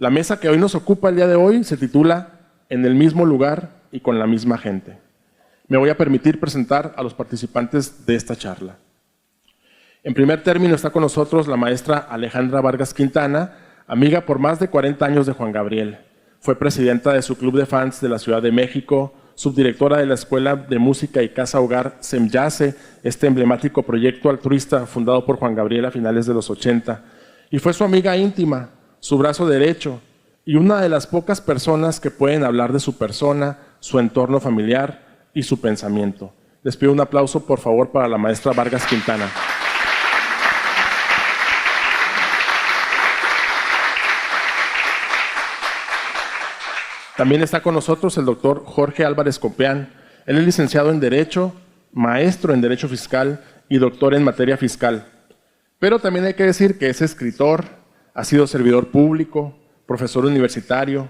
La mesa que hoy nos ocupa el día de hoy se titula En el mismo lugar y con la misma gente. Me voy a permitir presentar a los participantes de esta charla. En primer término está con nosotros la maestra Alejandra Vargas Quintana, amiga por más de 40 años de Juan Gabriel. Fue presidenta de su club de fans de la Ciudad de México, subdirectora de la Escuela de Música y Casa Hogar Semyase, este emblemático proyecto altruista fundado por Juan Gabriel a finales de los 80, y fue su amiga íntima, su brazo derecho, y una de las pocas personas que pueden hablar de su persona, su entorno familiar y su pensamiento. Les pido un aplauso, por favor, para la maestra Vargas Quintana. También está con nosotros el doctor Jorge Álvarez Copián. Él es licenciado en Derecho, maestro en Derecho Fiscal y doctor en materia fiscal. Pero también hay que decir que es escritor, ha sido servidor público, profesor universitario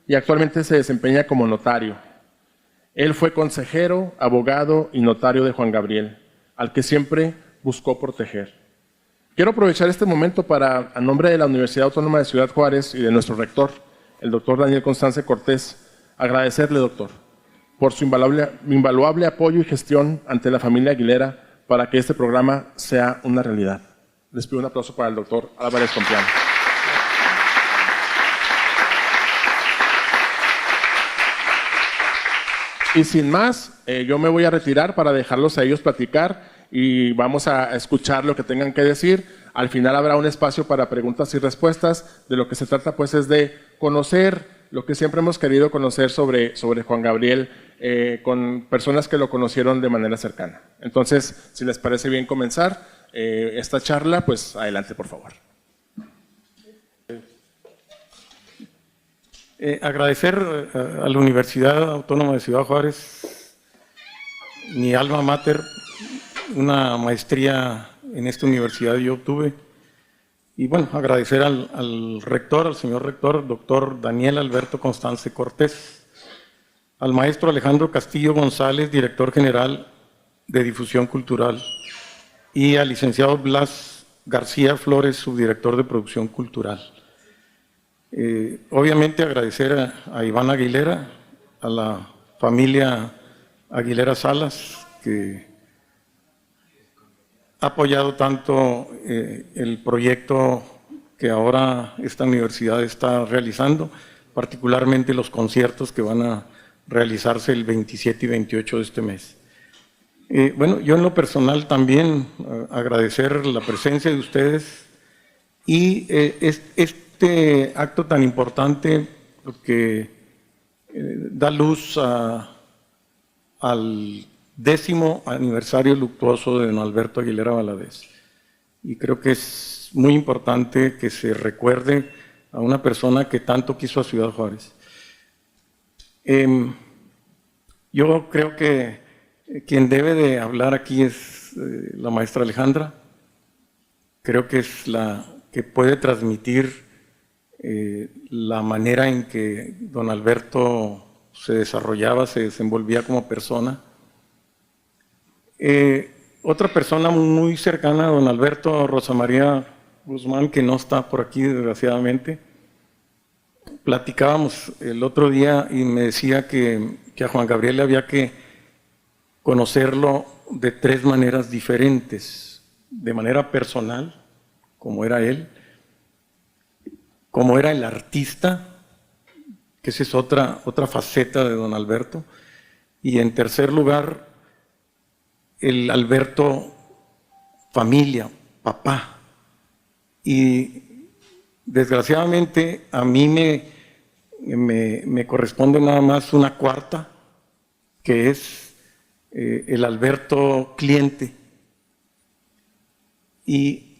y actualmente se desempeña como notario. Él fue consejero, abogado y notario de Juan Gabriel, al que siempre buscó proteger. Quiero aprovechar este momento para, a nombre de la Universidad Autónoma de Ciudad Juárez y de nuestro rector, el doctor Daniel Constance Cortés, agradecerle, doctor, por su invaluable apoyo y gestión ante la familia Aguilera para que este programa sea una realidad. Les pido un aplauso para el doctor Álvarez Copián. Y sin más, yo me voy a retirar para dejarlos a ellos platicar y vamos a escuchar lo que tengan que decir. Al final habrá un espacio para preguntas y respuestas. De lo que se trata pues es de conocer lo que siempre hemos querido conocer sobre Juan Gabriel con personas que lo conocieron de manera cercana. Entonces, si les parece bien comenzar esta charla, pues adelante por favor. Agradecer a la Universidad Autónoma de Ciudad Juárez, mi alma mater, una maestría en esta universidad yo obtuve. Y bueno, agradecer al rector, al señor rector, doctor Daniel Alberto Constance Cortés, al maestro Alejandro Castillo González, director general de Difusión Cultural, y al licenciado Blas García Flores, subdirector de Producción Cultural. Obviamente agradecer a Iván Aguilera, a la familia Aguilera Salas, que ha apoyado tanto el proyecto que ahora esta universidad está realizando, particularmente los conciertos que van a realizarse el 27 y 28 de este mes. Bueno, yo en lo personal también agradecer la presencia de ustedes y este acto tan importante porque da luz al 10º aniversario luctuoso de don Alberto Aguilera Valadez. Y creo que es muy importante que se recuerde a una persona que tanto quiso a Ciudad Juárez. Yo creo que quien debe de hablar aquí es la maestra Alejandra. Creo que es la que puede transmitir la manera en que don Alberto se desarrollaba, se desenvolvía como persona. Otra persona muy cercana a don Alberto, Rosa María Guzmán, que no está por aquí desgraciadamente, platicábamos el otro día y me decía que a Juan Gabriel había que conocerlo de 3 maneras diferentes: de manera personal, como era él, como era el artista, que esa es otra faceta de don Alberto, y en tercer lugar, el Alberto familia, papá. Y desgraciadamente a mí me corresponde nada más una cuarta, que es el Alberto cliente. Y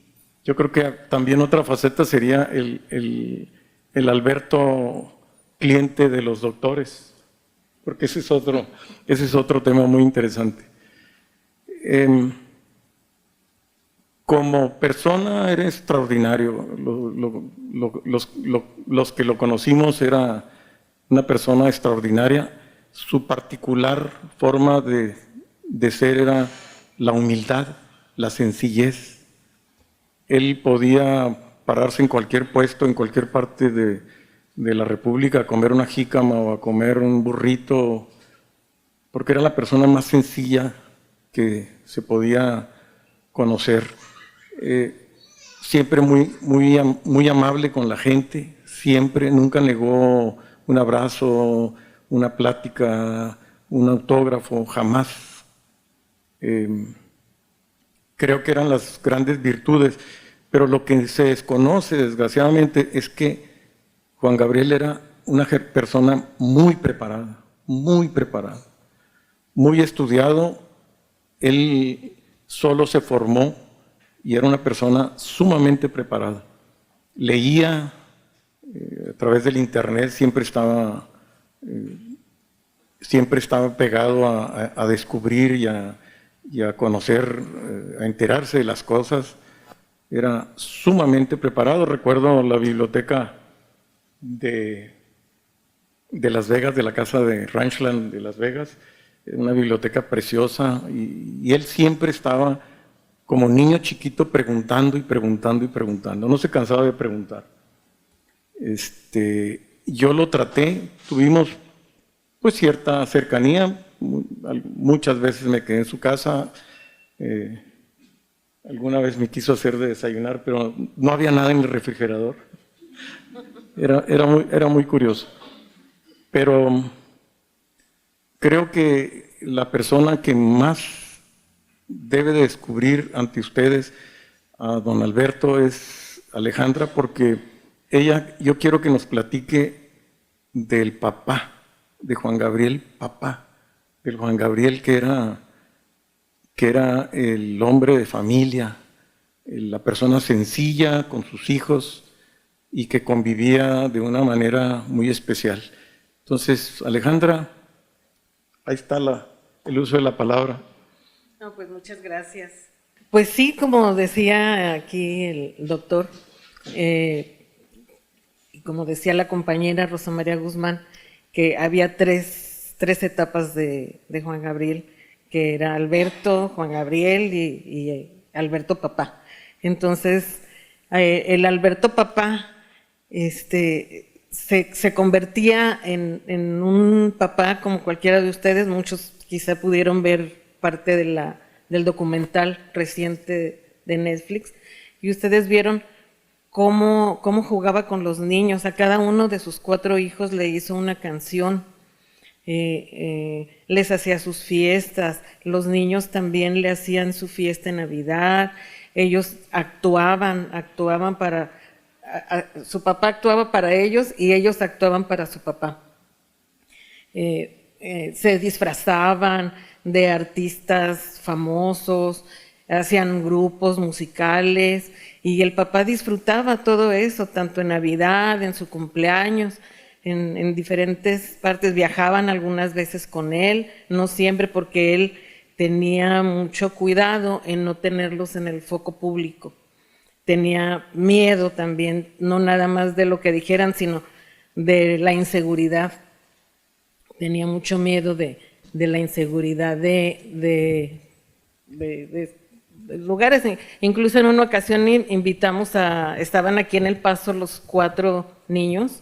yo creo que también otra faceta sería el Alberto cliente de los doctores, porque ese es otro tema muy interesante. Como persona era extraordinario. Los que lo conocimos, era una persona extraordinaria. Su particular forma de ser era la humildad, la sencillez. Él podía pararse en cualquier puesto, en cualquier parte de la República a comer una jícama o a comer un burrito, porque era la persona más sencilla que se podía conocer. Siempre muy amable con la gente, siempre, nunca negó un abrazo, una plática, un autógrafo, jamás. Creo que eran las grandes virtudes, pero lo que se desconoce, desgraciadamente, es que Juan Gabriel era una persona muy preparada, muy estudiado. Él solo se formó y era una persona sumamente preparada. Leía a través del internet, siempre estaba pegado a descubrir y a conocer, a enterarse de las cosas. Era sumamente preparado. Recuerdo la biblioteca de Las Vegas, de la casa de Ranchland de Las Vegas, una biblioteca preciosa, y él siempre estaba como niño chiquito preguntando y preguntando y preguntando, no se cansaba de preguntar. Yo lo traté, tuvimos pues cierta cercanía, muchas veces me quedé en su casa, alguna vez me quiso hacer de desayunar, pero no había nada en el refrigerador. Era muy curioso. Pero creo que la persona que más debe de descubrir ante ustedes a don Alberto es Alejandra, porque yo quiero que nos platique del papá de Juan Gabriel, del Juan Gabriel que era el hombre de familia, la persona sencilla con sus hijos y que convivía de una manera muy especial. Entonces, Alejandra, ahí está el uso de la palabra. No, pues muchas gracias. Pues sí, como decía aquí el doctor, y como decía la compañera Rosa María Guzmán, que había tres etapas de Juan Gabriel, que era Alberto, Juan Gabriel y Alberto papá. Entonces, el Alberto papá se convertía en un papá como cualquiera de ustedes. Muchos quizá pudieron ver parte del documental reciente de Netflix, y ustedes vieron cómo jugaba con los niños. A cada uno de sus 4 hijos le hizo una canción, les hacía sus fiestas, los niños también le hacían su fiesta en Navidad, ellos actuaban para, su papá actuaba para ellos y ellos actuaban para su papá. Se disfrazaban de artistas famosos, hacían grupos musicales y el papá disfrutaba todo eso, tanto en Navidad, en su cumpleaños, en diferentes partes. Viajaban algunas veces con él, no siempre, porque él tenía mucho cuidado en no tenerlos en el foco público. Tenía miedo también, no nada más de lo que dijeran, sino de la inseguridad. Tenía mucho miedo de la inseguridad de lugares. Incluso en una ocasión estaban aquí en El Paso los 4 niños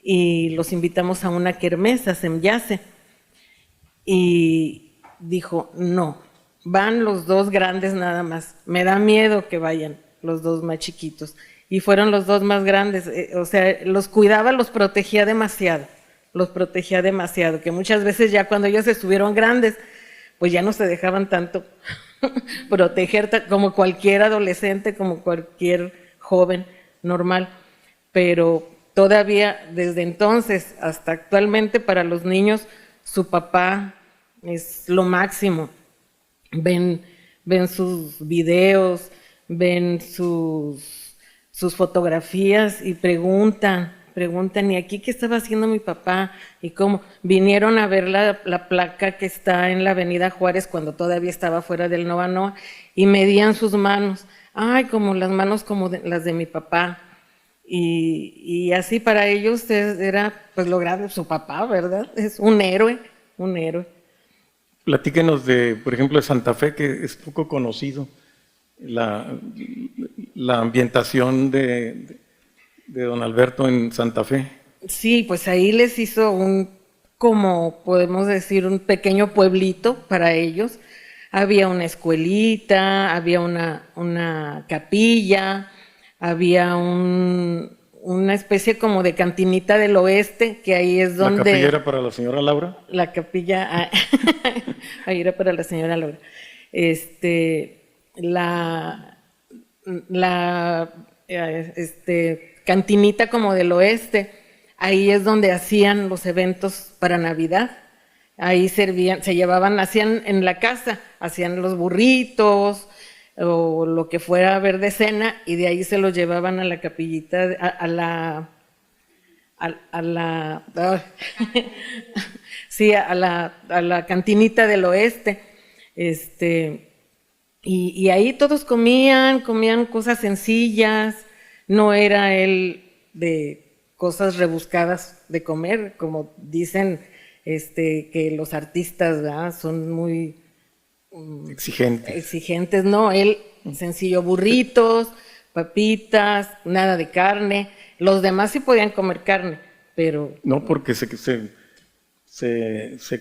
y los invitamos a una kermés, a Semyase. Y dijo, no, van los 2 grandes nada más, me da miedo que vayan los 2 más chiquitos. Y fueron los 2 más grandes, o sea, los cuidaba, los protegía demasiado, que muchas veces ya cuando ellos estuvieron grandes, pues ya no se dejaban tanto proteger como cualquier adolescente, como cualquier joven normal, pero todavía desde entonces hasta actualmente para los niños su papá es lo máximo. Ven sus videos, ven sus fotografías y preguntan, ¿y aquí qué estaba haciendo mi papá? Y cómo vinieron a ver la placa que está en la Avenida Juárez cuando todavía estaba fuera del Nova Noa y medían sus manos, como las manos como las de mi papá. Y así para ellos era pues lo grande, su papá, ¿verdad? Es un héroe. Platíquenos por ejemplo, de Santa Fe, que es poco conocido, la ambientación de don Alberto en Santa Fe. Sí, pues ahí les hizo como podemos decir, un pequeño pueblito para ellos. Había una escuelita, había una capilla, había una especie como de cantinita del oeste, que ahí es donde... ¿La capilla era para la señora Laura? La capilla, ahí era para la señora Laura. La cantinita como del oeste, ahí es donde hacían los eventos para Navidad. Ahí hacían en la casa, hacían los burritos o lo que fuera a ver de cena, y de ahí se los llevaban a la capillita, sí, a la cantinita del oeste. Y ahí todos comían cosas sencillas, no era él de cosas rebuscadas de comer, como dicen que los artistas, ¿verdad?, son muy exigentes. No, él sencillo, burritos, papitas, nada de carne. Los demás sí podían comer carne, pero... No, porque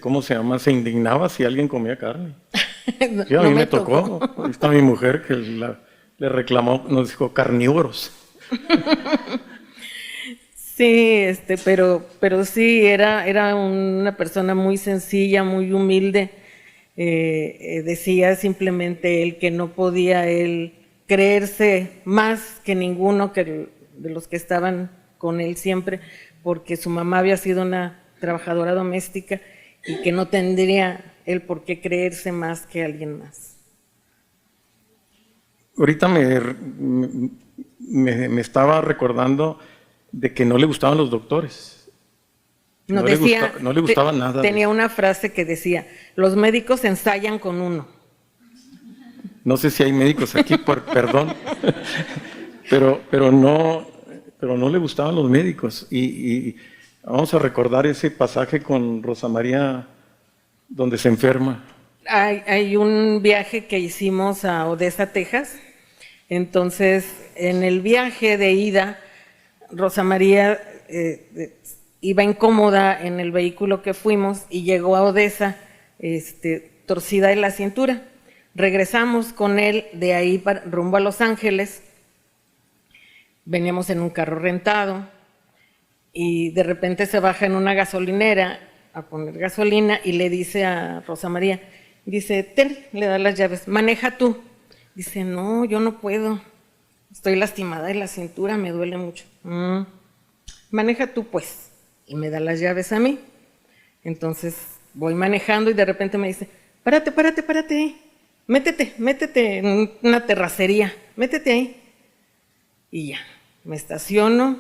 ¿cómo se llama? Se indignaba si alguien comía carne. Sí, a mí me tocó. Ahí está mi mujer que le reclamó, nos dijo carnívoros. Sí, pero sí, era una persona muy sencilla, muy humilde. Decía simplemente él que no podía él creerse más que ninguno de los que estaban con él siempre, porque su mamá había sido una trabajadora doméstica y que no tendría él por qué creerse más que alguien más. Ahorita me estaba recordando de que no le gustaban los doctores. No le gustaba nada. Tenía una frase que decía: los médicos ensayan con uno. No sé si hay médicos aquí, perdón, pero no le gustaban los médicos. Y vamos a recordar ese pasaje con Rosa María donde se enferma. Hay un viaje que hicimos a Odessa, Texas. Entonces, en el viaje de ida, Rosa María iba incómoda en el vehículo que fuimos y llegó a Odessa torcida de la cintura. Regresamos con él de ahí rumbo a Los Ángeles. Veníamos en un carro rentado y de repente se baja en una gasolinera a poner gasolina y le dice a Rosa María, dice, le da las llaves, maneja tú. Dice, no, yo no puedo, estoy lastimada de la cintura, me duele mucho. Maneja tú pues, y me da las llaves a mí. Entonces voy manejando y de repente me dice, párate, métete en una terracería, métete ahí. Y ya, me estaciono,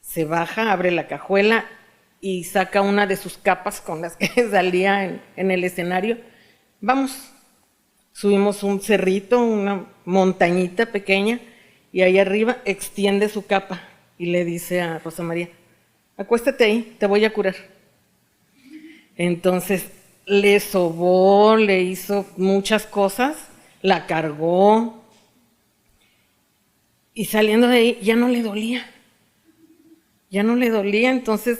se baja, abre la cajuela y saca una de sus capas con las que salía en el escenario. Vamos, subimos un cerrito, una montañita pequeña, y ahí arriba extiende su capa y le dice a Rosa María, acuéstate ahí, te voy a curar. Entonces le sobó, le hizo muchas cosas, la cargó, y saliendo de ahí ya no le dolía. Entonces,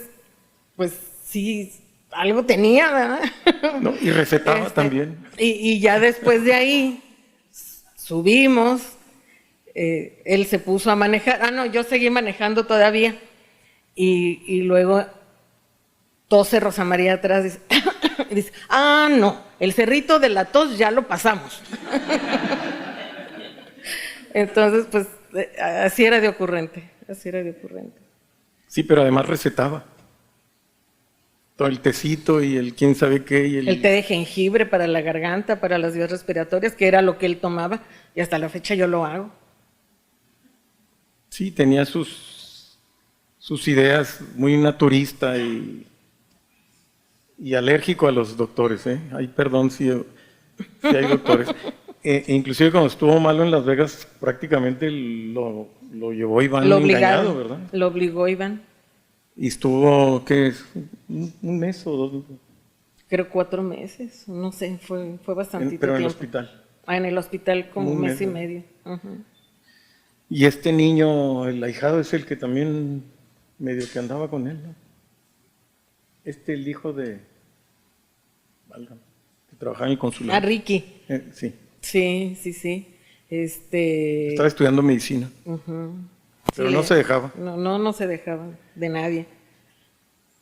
pues sí, algo tenía, ¿verdad? No, y recetaba también. Y ya después de ahí subimos, él se puso a manejar, no, yo seguí manejando todavía, y luego tose Rosa María atrás, dice, y dice, no, el cerrito de la tos ya lo pasamos. Entonces, pues, así era de ocurrente. Sí, pero además recetaba. Todo el tecito y el quién sabe qué. Y el té de jengibre para la garganta, para las vías respiratorias, que era lo que él tomaba, y hasta la fecha yo lo hago. Sí, tenía sus ideas muy naturista y alérgico a los doctores. Ay, perdón si hay doctores. Inclusive cuando estuvo malo en Las Vegas, prácticamente lo llevó Iván engañado, ¿verdad? Lo obligó Iván. Y estuvo, ¿qué es? ¿Un mes o 2? Creo 4 meses, no sé, fue bastante tiempo. Pero en el hospital. En el hospital como un mes y medio. Uh-huh. Y este niño, el ahijado, es el que también medio que andaba con él, ¿no? El hijo de... válgame, que trabajaba en el consulado. A Ricky. Sí. Sí. Estaba estudiando medicina. Pero Sí, no se dejaba. No se dejaba de nadie.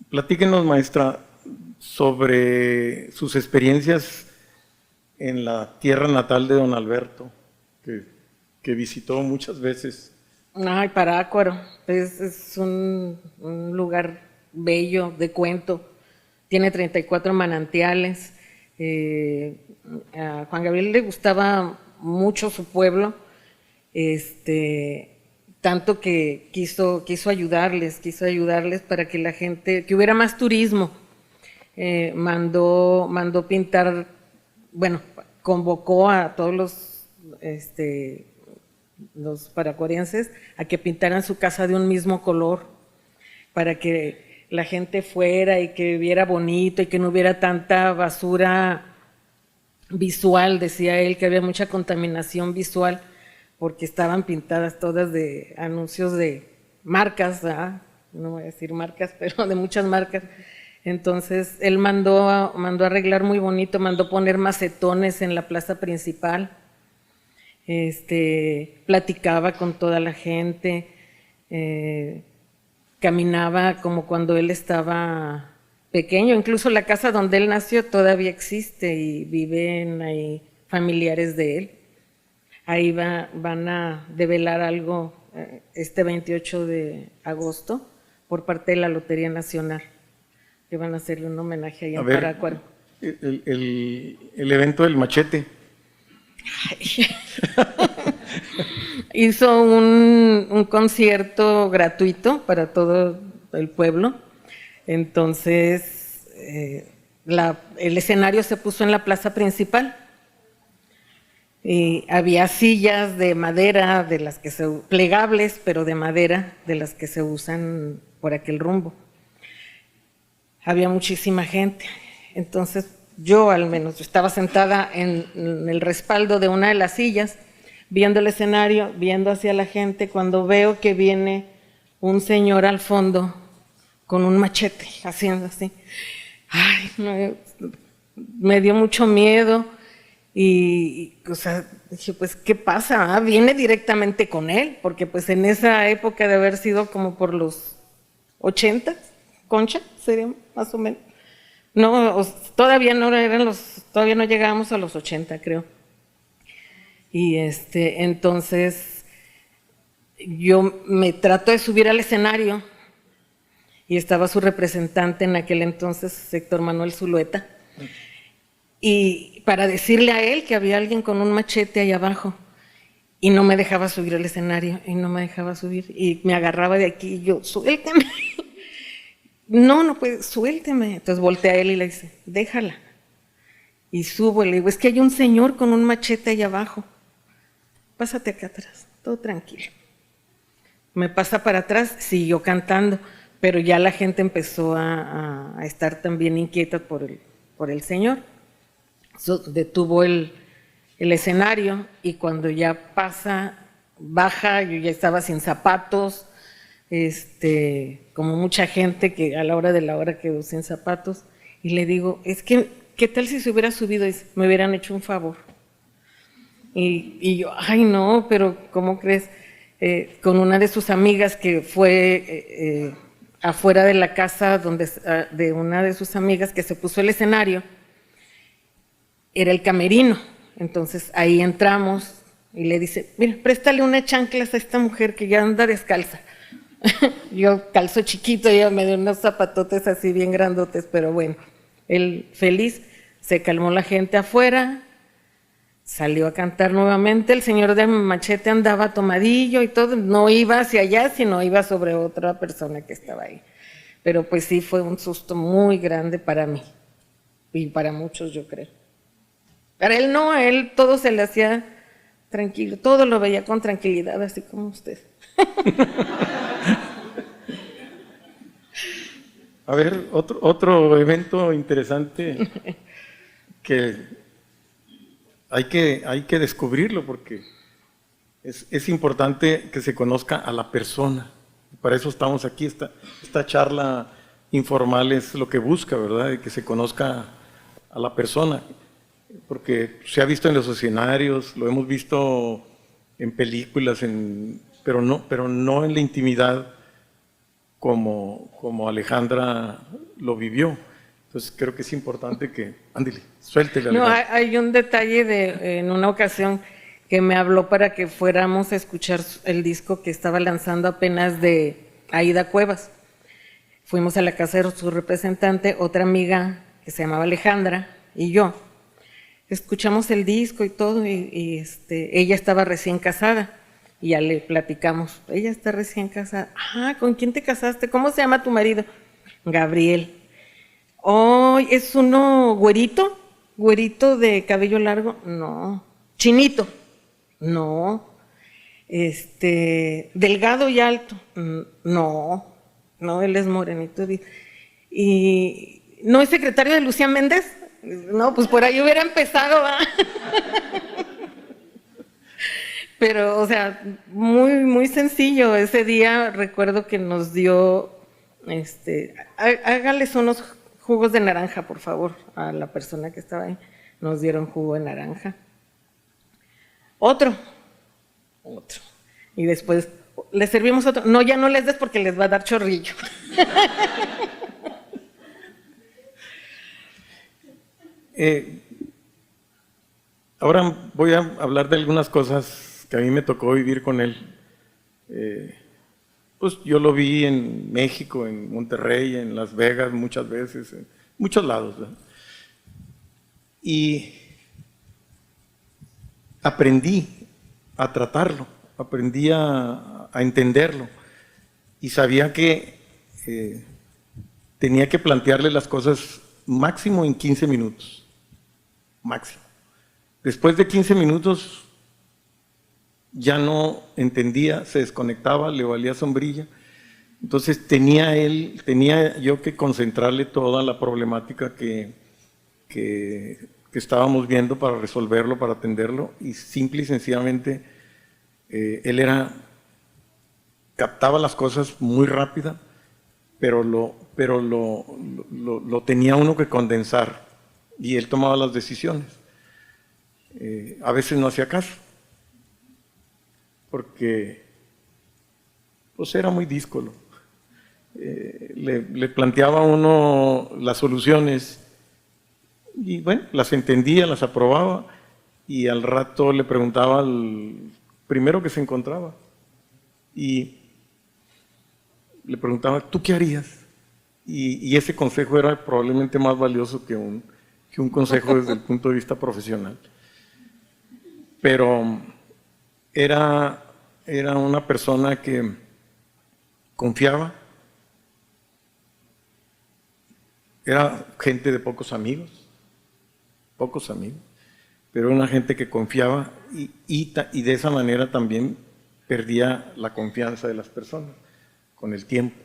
Platíquenos, maestra, sobre sus experiencias en la tierra natal de don Alberto, que visitó muchas veces. Ay, Parácuaro. Es un lugar bello, de cuento. Tiene 34 manantiales. A Juan Gabriel le gustaba mucho su pueblo, tanto que quiso ayudarles para que la gente, que hubiera más turismo. Mandó pintar, bueno, convocó a todos los paracuarienses a que pintaran su casa de un mismo color, para que la gente fuera y que viera bonito y que no hubiera tanta basura visual. Decía él que había mucha contaminación visual porque estaban pintadas todas de anuncios de marcas, ¿verdad? No voy a decir marcas, pero de muchas marcas. Entonces él mandó arreglar muy bonito, mandó poner macetones en la plaza principal, platicaba con toda la gente, caminaba como cuando él estaba pequeño. Incluso la casa donde él nació todavía existe y viven ahí familiares de él. Ahí van a develar algo este 28 de agosto por parte de la Lotería Nacional, que van a hacerle un homenaje ahí en Parácuaro. El evento del machete. Hizo un concierto gratuito para todo el pueblo. Entonces, el escenario se puso en la plaza principal y había sillas de madera, de las que plegables, pero de madera, de las que se usan por aquel rumbo. Había muchísima gente. Entonces, yo al menos estaba sentada en el respaldo de una de las sillas, viendo el escenario, viendo hacia la gente, cuando veo que viene un señor al fondo con un machete, haciendo así. Ay, me dio mucho miedo y o sea, dije, pues, ¿qué pasa? Viene directamente con él, porque pues en esa época de haber sido como por los 80, Concha, sería más o menos. No, todavía no llegábamos a los 80, creo. Y entonces yo me trato de subir al escenario y estaba su representante en aquel entonces, Héctor Manuel Zulueta, y para decirle a él que había alguien con un machete ahí abajo, y no me dejaba subir al escenario, y no me dejaba subir, y me agarraba de aquí, y yo, suélteme. No puede, suélteme. Entonces volteé a él y le dice, déjala. Y subo y le digo, es que hay un señor con un machete ahí abajo. Pásate acá atrás, todo tranquilo. Me pasa para atrás, siguió cantando, pero ya la gente empezó a estar también inquieta por el señor. Detuvo el escenario y cuando ya baja, yo ya estaba sin zapatos, como mucha gente que a la hora de la hora quedó sin zapatos, y le digo, es que, ¿qué tal si se hubiera subido? Dice, me hubieran hecho un favor. Y yo, ay no, pero ¿cómo crees? Con una de sus amigas que fue afuera de la casa de una de sus amigas que se puso el escenario, era el camerino. Entonces ahí entramos y le dice, mira, préstale unas chanclas a esta mujer que ya anda descalza. Yo calzo chiquito, ella me dio unos zapatotes así bien grandotes, pero bueno, él feliz, se calmó la gente afuera, salió a cantar nuevamente, el señor de machete andaba tomadillo y todo, no iba hacia allá, sino iba sobre otra persona que estaba ahí. Pero pues sí fue un susto muy grande para mí y para muchos, yo creo. Para él no, a él todo se le hacía tranquilo, todo lo veía con tranquilidad, así como usted. A ver, otro evento interesante que hay que descubrirlo porque es importante que se conozca a la persona Para eso estamos aquí, esta charla informal es lo que busca, ¿verdad? De que se conozca a la persona, porque se ha visto en los escenarios, lo hemos visto en películas, pero no en la intimidad como Alejandra lo vivió. Entonces creo que es importante que, ándale, suéltele. No, Alejandra. hay un detalle en una ocasión que me habló para que fuéramos a escuchar el disco que estaba lanzando apenas de Aida Cuevas. Fuimos a la casa de su representante, otra amiga que se llamaba Alejandra y yo. Escuchamos el disco y todo, y ella estaba recién casada y ya le platicamos. Ella está recién casada. Ah, ¿con quién te casaste? ¿Cómo se llama tu marido? Gabriel. Oh, ¿es uno güerito? ¿Güerito de cabello largo? No. ¿Chinito? No. ¿Delgado y alto? No. No, él es morenito. ¿Y no es secretario de Lucía Méndez? No, pues por ahí hubiera empezado, ¿va? Pero, o sea, muy, muy sencillo. Ese día recuerdo que nos dio, hágales unos jugos de naranja, por favor, a la persona que estaba ahí. Nos dieron jugo de naranja. Otro. Y después, les servimos otro. No, ya no les des porque les va a dar chorrillo. Ahora voy a hablar de algunas cosas que a mí me tocó vivir con él. Pues yo lo vi en México, en Monterrey, en Las Vegas muchas veces, en muchos lados, ¿verdad? Y aprendí a tratarlo, aprendí a entenderlo y sabía que tenía que plantearle las cosas máximo en 15 minutos. Máximo. Después de 15 minutos ya no entendía, se desconectaba, le valía sombrilla. Entonces tenía yo que concentrarle toda la problemática que estábamos viendo para resolverlo, para atenderlo, y simple y sencillamente él captaba las cosas muy rápida, pero lo tenía uno que condensar. Y él tomaba las decisiones. A veces no hacía caso, porque pues era muy díscolo. Le planteaba a uno las soluciones y bueno, las entendía, las aprobaba y al rato le preguntaba al primero que se encontraba y le preguntaba, ¿tú qué harías? Y ese consejo era probablemente más valioso que un consejo desde el punto de vista profesional. Pero era una persona que confiaba, era gente de pocos amigos, pero era una gente que confiaba y de esa manera también perdía la confianza de las personas con el tiempo.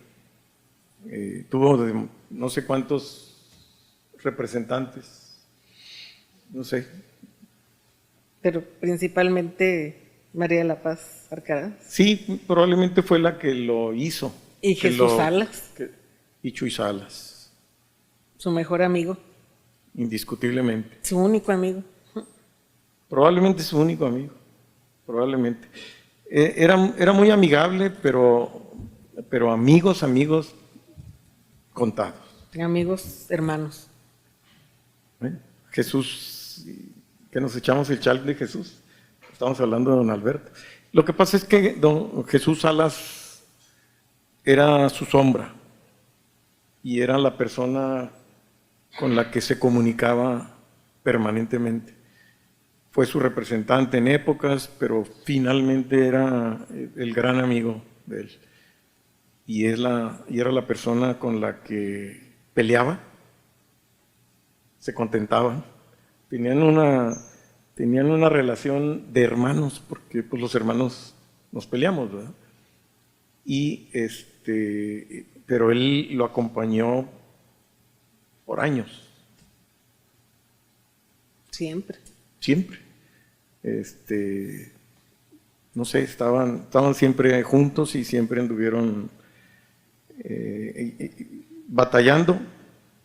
Tuvo no sé cuántos representantes, no sé. Pero principalmente María de la Paz Arcaraz. Sí, probablemente fue la que lo hizo. Y Jesús Salas. Y Chuy Salas. Su mejor amigo. Indiscutiblemente. Su único amigo. Probablemente su único amigo. Probablemente. Era muy amigable, pero amigos contados. Amigos, hermanos. Jesús, que nos echamos el chal de Jesús. Estamos hablando de don Alberto. Lo que pasa es que don Jesús Salas era su sombra y era la persona con la que se comunicaba permanentemente. Fue su representante en épocas, pero finalmente era el gran amigo de él. Y era la persona con la que peleaba, se contentaban, tenían una relación de hermanos, porque pues los hermanos nos peleamos, ¿verdad? Pero él lo acompañó por años. Siempre. No sé, estaban siempre juntos y siempre anduvieron batallando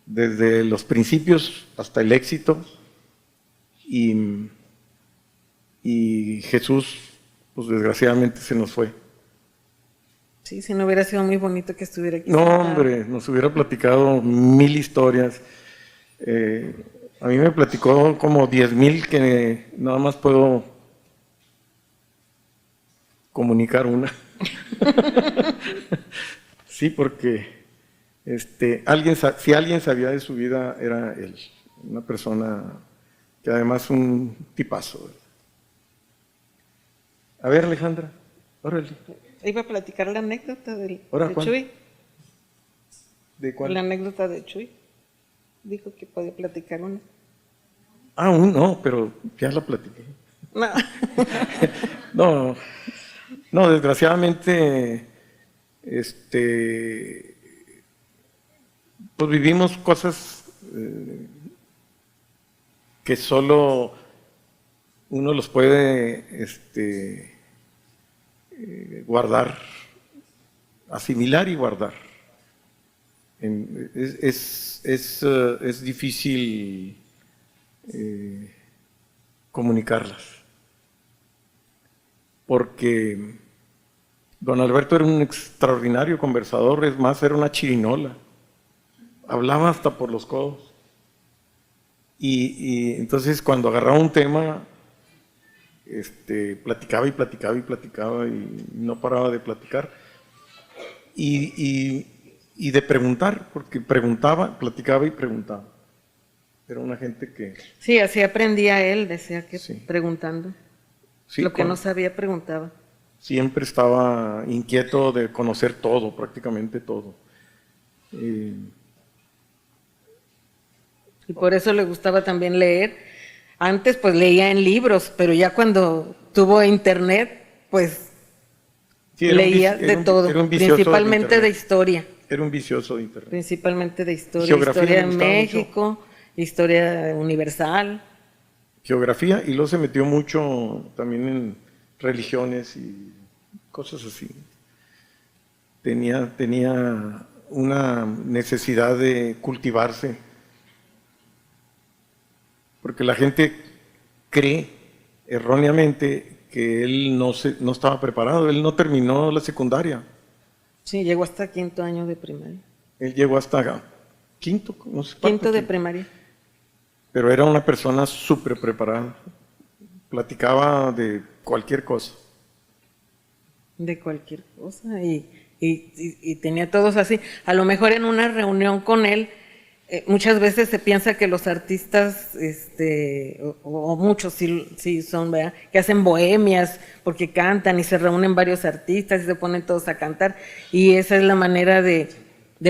desde los principios hasta el éxito, y Jesús, pues desgraciadamente se nos fue. Sí, si no hubiera sido muy bonito que estuviera aquí. No, sentado. hombre, nos hubiera platicado 1000 historias. A mí me platicó como 10,000 que nada más puedo comunicar una. Sí, porque si alguien sabía de su vida era él, una persona que además un tipazo. A ver, Alejandra, órale. Iba a platicar la anécdota de ¿Ahora cuál? Chuy. ¿De cuál? La anécdota de Chuy. Dijo que podía platicar una. No, pero ya la platiqué. No. No, desgraciadamente, pues vivimos cosas que solo uno los puede guardar, asimilar y guardar. Es difícil comunicarlas, porque don Alberto era un extraordinario conversador, es más, era una chirinola, hablaba hasta por los codos, y entonces cuando agarraba un tema, platicaba y platicaba y platicaba y no paraba de platicar y de preguntar, porque preguntaba, platicaba y preguntaba. Era una gente que... Sí, así aprendía él, decía que Sí. preguntando. sí, Lo que no sabía, preguntaba. siempre estaba inquieto de conocer todo, prácticamente todo. Y por eso le gustaba también leer. Antes pues leía en libros, pero ya cuando tuvo internet, pues Sí, era un leía vici- era de un- todo, era un vicioso principalmente del de internet. historia. Era un vicioso de internet. Principalmente de historia. Geografía Historia le de gustaba México, historia universal. Geografía, y luego se metió mucho también en religiones y cosas así. Tenía una necesidad de cultivarse, porque la gente cree erróneamente que él no estaba preparado, él no terminó la secundaria, Sí, llegó hasta quinto año de primaria. él llegó hasta quinto, no sé cuánto, Quinto de primaria. pero era una persona súper preparada, platicaba de cualquier cosa. De cualquier cosa y tenía todos así. A lo mejor en una reunión con él, muchas veces se piensa que los artistas, o muchos sí son, ¿verdad? Que hacen bohemias porque cantan y se reúnen varios artistas y se ponen todos a cantar y esa es la manera de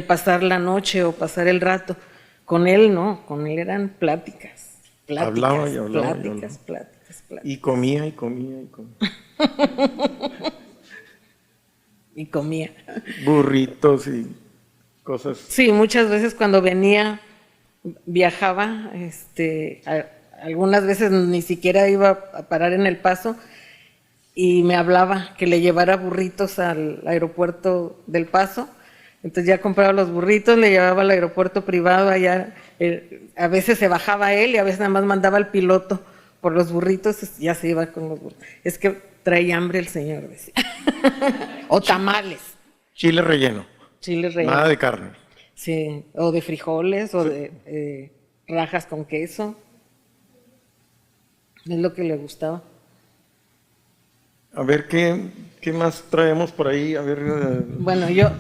pasar la noche o pasar el rato. Con él no, con él eran pláticas. Hablaba y hablaba y hablaba. Pláticas. Y comía y comía y comía. Y comía. Burritos y cosas. Sí, muchas veces cuando venía, viajaba, algunas veces ni siquiera iba a parar en El Paso y me hablaba que le llevara burritos al aeropuerto del Paso. Entonces ya compraba los burritos, le llevaba al aeropuerto privado allá. A veces se bajaba él y a veces nada más mandaba al piloto por los burritos, ya se iba con los burritos. Es que traía hambre el señor, decía. O tamales. Chile relleno. Chile relleno. Nada de carne. Sí, o de frijoles, o de rajas con queso. Es lo que le gustaba. A ver, ¿qué más traemos por ahí? A ver. Bueno, yo,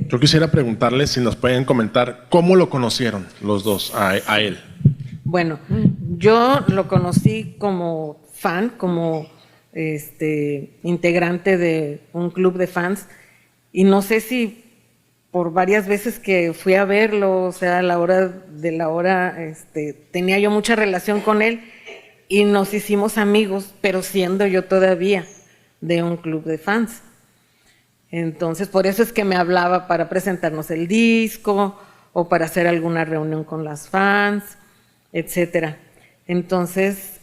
Yo quisiera preguntarles si nos pueden comentar cómo lo conocieron los dos a él. bueno, yo lo conocí como fan, como integrante de un club de fans, y no sé si por varias veces que fui a verlo, o sea, a la hora de la hora, tenía yo mucha relación con él y nos hicimos amigos, pero siendo yo todavía de un club de fans. Entonces, por eso es que me hablaba para presentarnos el disco o para hacer alguna reunión con las fans, etcétera. Entonces,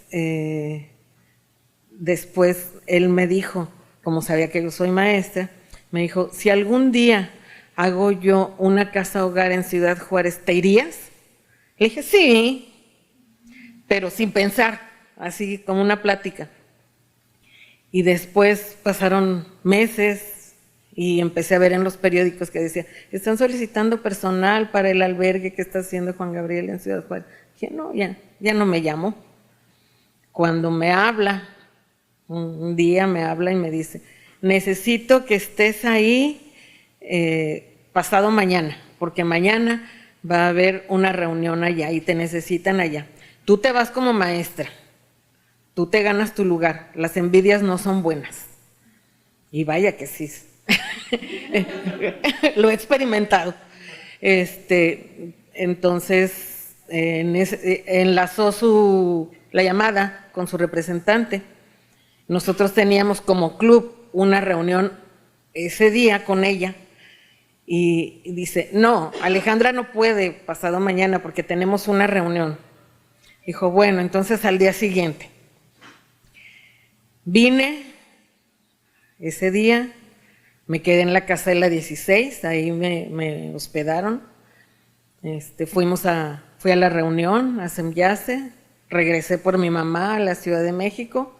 después él me dijo, como sabía que yo soy maestra, me dijo, si algún día hago yo una casa hogar en Ciudad Juárez, ¿te irías? Le dije, sí, pero sin pensar, así como una plática. Y después pasaron meses y empecé a ver en los periódicos que decía, están solicitando personal para el albergue que está haciendo Juan Gabriel en Ciudad Juárez. Dije, no, ya no me llamó. Cuando me habla, un día me habla y me dice, necesito que estés ahí pasado mañana, porque mañana va a haber una reunión allá y te necesitan allá. Tú te vas como maestra, tú te ganas tu lugar, las envidias no son buenas. Y vaya que sí, lo he experimentado. Entonces, enlazó la llamada con su representante. Nosotros teníamos como club una reunión ese día con ella y dice, no, Alejandra no puede pasado mañana porque tenemos una reunión. Dijo, bueno, entonces al día siguiente. Vine ese día, me quedé en la casa de la 16, ahí me hospedaron. Fui a la reunión, a Semyase, regresé por mi mamá a la Ciudad de México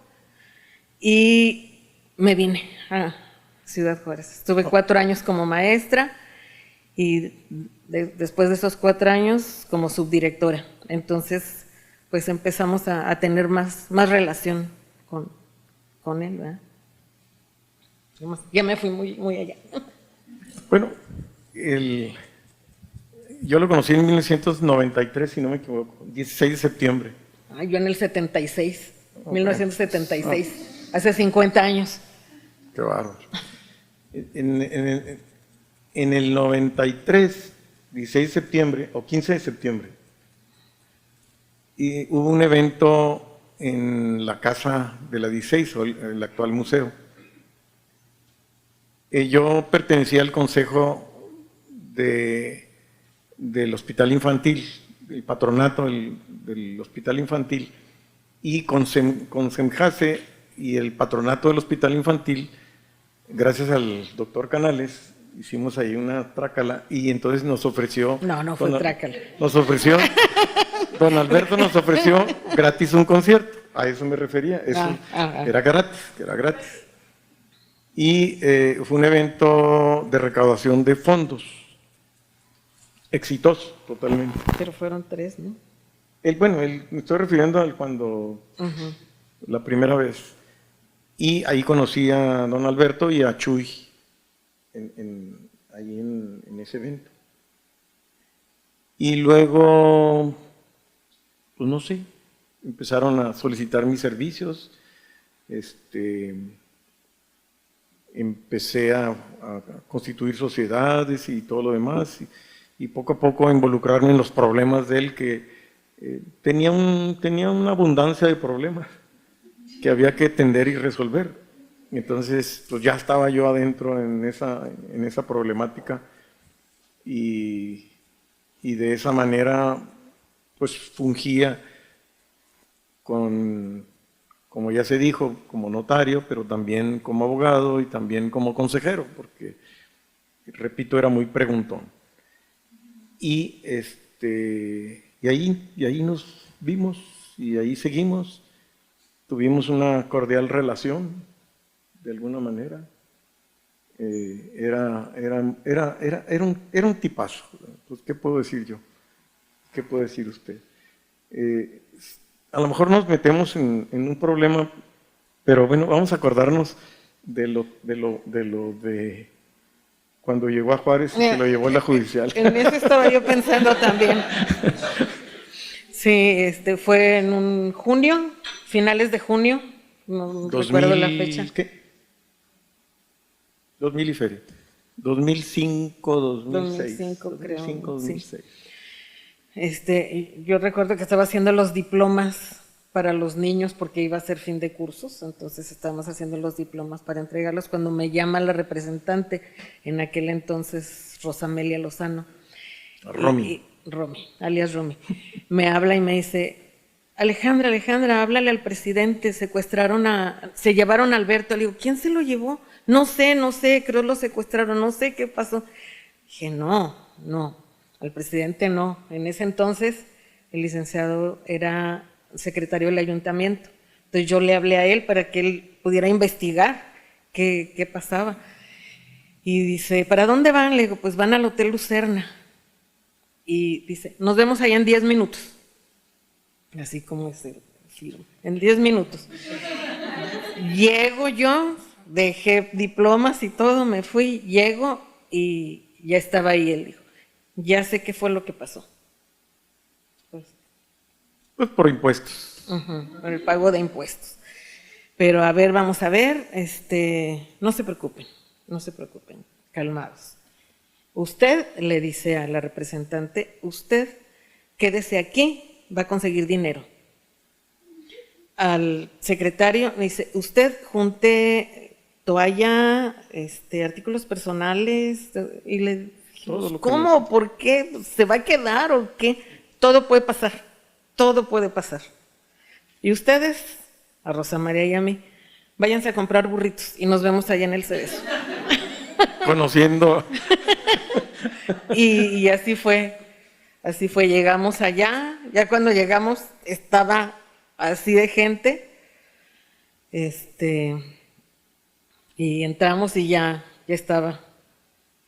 y me vine a Ciudad Juárez. Estuve 4 años como maestra y después de esos 4 años como subdirectora. Entonces, pues empezamos a tener más relación con él, ¿verdad? Ya me fui muy allá. Bueno, yo lo conocí en 1993, si no me equivoco, 16 de septiembre. Yo en el 76, okay. 1976, hace 50 años. Qué bárbaro. En el 93, 16 de septiembre o 15 de septiembre, y hubo un evento en la casa de la 16, o el actual museo. Yo pertenecía al consejo del hospital infantil, el patronato del hospital infantil, y con Semjase y el patronato del hospital infantil, gracias al doctor Canales, hicimos ahí una trácala y entonces nos ofreció... No fue trácala. Nos ofreció, don Alberto nos ofreció gratis un concierto, a eso me refería, era gratis. Y fue un evento de recaudación de fondos, exitoso totalmente. Pero fueron 3, ¿no? Me estoy refiriendo al cuando, la primera vez. Y ahí conocí a don Alberto y a Chuy, ahí en ese evento. Y luego, pues no sé, empezaron a solicitar mis servicios, empecé a constituir sociedades y todo lo demás, y poco a poco a involucrarme en los problemas de él, que tenía una abundancia de problemas que había que atender y resolver. Entonces, pues ya estaba yo adentro en esa problemática y de esa manera, pues fungía como ya se dijo, como notario, pero también como abogado y también como consejero, porque, repito, era muy preguntón. Y ahí nos vimos y ahí seguimos. Tuvimos una cordial relación, de alguna manera. Era un tipazo. Pues, ¿qué puedo decir yo? ¿Qué puede decir usted? A lo mejor nos metemos en un problema, pero bueno, vamos a acordarnos de cuando llegó a Juárez y se lo llevó a la judicial. En eso estaba yo pensando también. Sí, fue en un junio, finales de junio, no recuerdo la fecha. ¿Qué? 2000 y feria. 2005, 2006. 2005 creo. 2005, 2006. Sí. Yo recuerdo que estaba haciendo los diplomas para los niños porque iba a ser fin de cursos, entonces estábamos haciendo los diplomas para entregarlos cuando me llama la representante, en aquel entonces Rosamelia Lozano. Romy. Romy, alias Romy. Me habla y me dice, Alejandra, háblale al presidente, se llevaron a Alberto. Le digo, ¿quién se lo llevó? No sé, creo lo secuestraron, no sé qué pasó. Dije, no, al presidente no. En ese entonces el licenciado era secretario del ayuntamiento. Entonces yo le hablé a él para que él pudiera investigar qué pasaba. Y dice, ¿para dónde van? Le digo, pues van al Hotel Lucerna. Y dice, nos vemos allá en 10 minutos. Así como es el film, en 10 minutos. Llego yo, dejé diplomas y todo, me fui, llego y ya estaba ahí él. Dijo, ya sé qué fue lo que pasó. Pues por impuestos. Por el pago de impuestos. Pero a ver, vamos a ver, no se preocupen, calmados. Usted, le dice a la representante, usted quédese aquí, va a conseguir dinero. Al secretario le dice, usted junte toalla, artículos personales, y le dije, ¿cómo? ¿Por qué? ¿Se va a quedar o qué? Todo puede pasar, todo puede pasar. Y ustedes, a Rosa María y a mí, váyanse a comprar burritos y nos vemos allá en el Cerezo. Conociendo. Y así fue, llegamos allá, ya cuando llegamos estaba así de gente, y entramos y ya estaba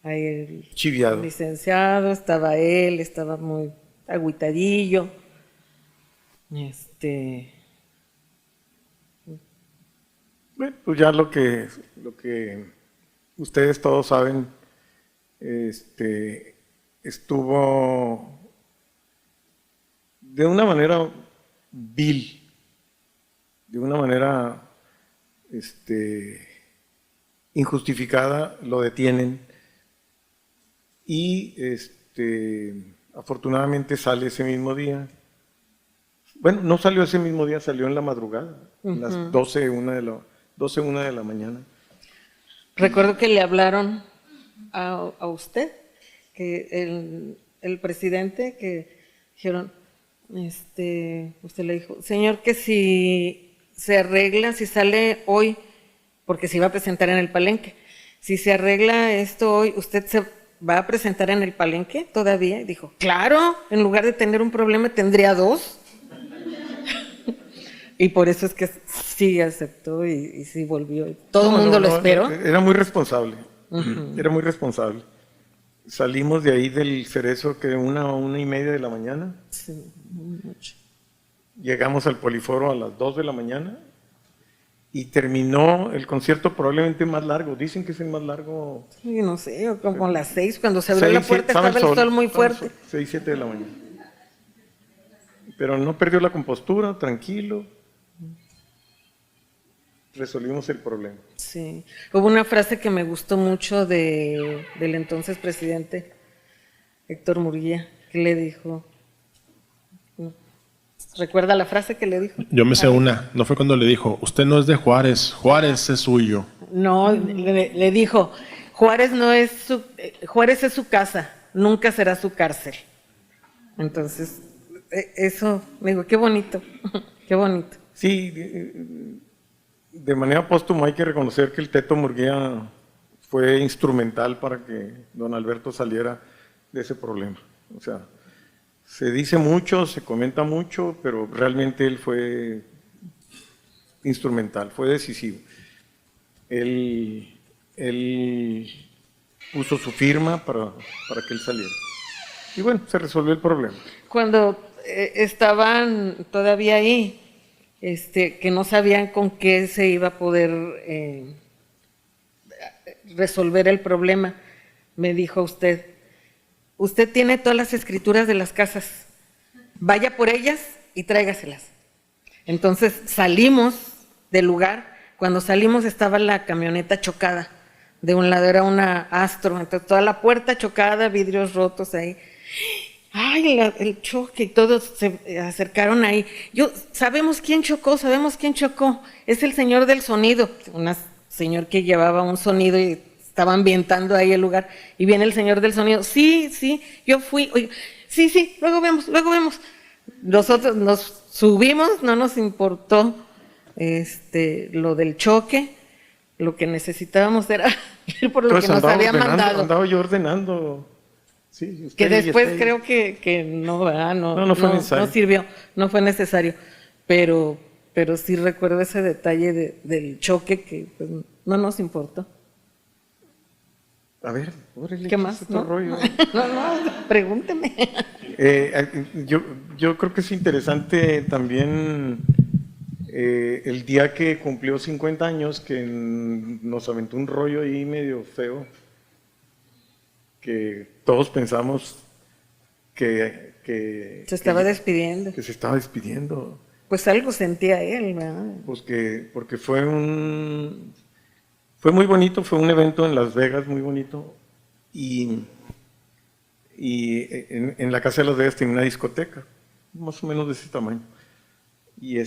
ahí el Chiviado. licenciado, estaba él, estaba muy agüitadillo, Bueno, pues ya lo que ustedes todos saben, estuvo de una manera vil, de una manera injustificada, lo detienen y afortunadamente sale ese mismo día. Bueno, no salió ese mismo día, salió en la madrugada, las 12, 1 de la mañana. Recuerdo que le hablaron a usted, que el presidente, que dijeron, usted le dijo, señor, que si se arregla, si sale hoy, porque se iba a presentar en el Palenque, si se arregla esto hoy, ¿usted se va a presentar en el Palenque todavía? Y dijo, claro, en lugar de tener un problema tendría 2. Y por eso es que sí aceptó y sí volvió. Todo el mundo lo esperó. Era muy responsable, era muy responsable. Salimos de ahí del Cerezo que 1:30 de la mañana. Sí, mucho. Llegamos al Poliforo a las 2 de la mañana y terminó el concierto probablemente más largo. Dicen que es el más largo. Sí, no sé, como a las 6, cuando se abrió la puerta estaba el sol muy fuerte. 6, 7 de la mañana. Pero no perdió la compostura, tranquilo. Resolvimos el problema. Sí. Hubo una frase que me gustó mucho del entonces presidente Héctor Murguía, que le dijo. ¿Recuerda la frase que le dijo? Yo me sé una. No fue cuando le dijo, usted no es de Juárez, Juárez es suyo. No, le dijo, Juárez es su casa, nunca será su cárcel. Entonces, eso, me digo, qué bonito, qué bonito. Sí, de manera póstuma hay que reconocer que el Teto Murguía fue instrumental para que don Alberto saliera de ese problema. O sea, se dice mucho, se comenta mucho, pero realmente él fue instrumental, fue decisivo. Él puso su firma para que él saliera. Y bueno, se resolvió el problema. Cuando estaban todavía ahí, que no sabían con qué se iba a poder resolver el problema, me dijo usted tiene todas las escrituras de las casas, vaya por ellas y tráigaselas. Entonces salimos del lugar, cuando salimos estaba la camioneta chocada, de un lado era una Astro, entonces toda la puerta chocada, vidrios rotos ahí. Ay, el choque, y todos se acercaron ahí. Sabemos quién chocó, es el señor del sonido, un señor que llevaba un sonido y estaba ambientando ahí el lugar, y viene el señor del sonido, sí, yo fui, oye, sí, luego vemos. Nosotros nos subimos, no nos importó lo del choque, lo que necesitábamos era ir por lo que nos había mandado. Andaba yo ordenando. Sí, usted Que y después usted. creo que no, ¿verdad? No fue necesario. No sirvió, no fue necesario. Pero sí recuerdo ese detalle del choque que pues, no nos importó. A ver, órale, ¿Qué más? otro ¿No? rollo. No, pregúnteme. Yo creo que es interesante también el día que cumplió 50 años, que nos aventó un rollo ahí medio feo, que todos pensamos que Se estaba despidiendo. que se estaba despidiendo. Pues algo sentía él, ¿verdad? Pues porque fue muy bonito, fue un evento en Las Vegas muy bonito, y en la casa de Las Vegas tenía una discoteca, más o menos de ese tamaño. Y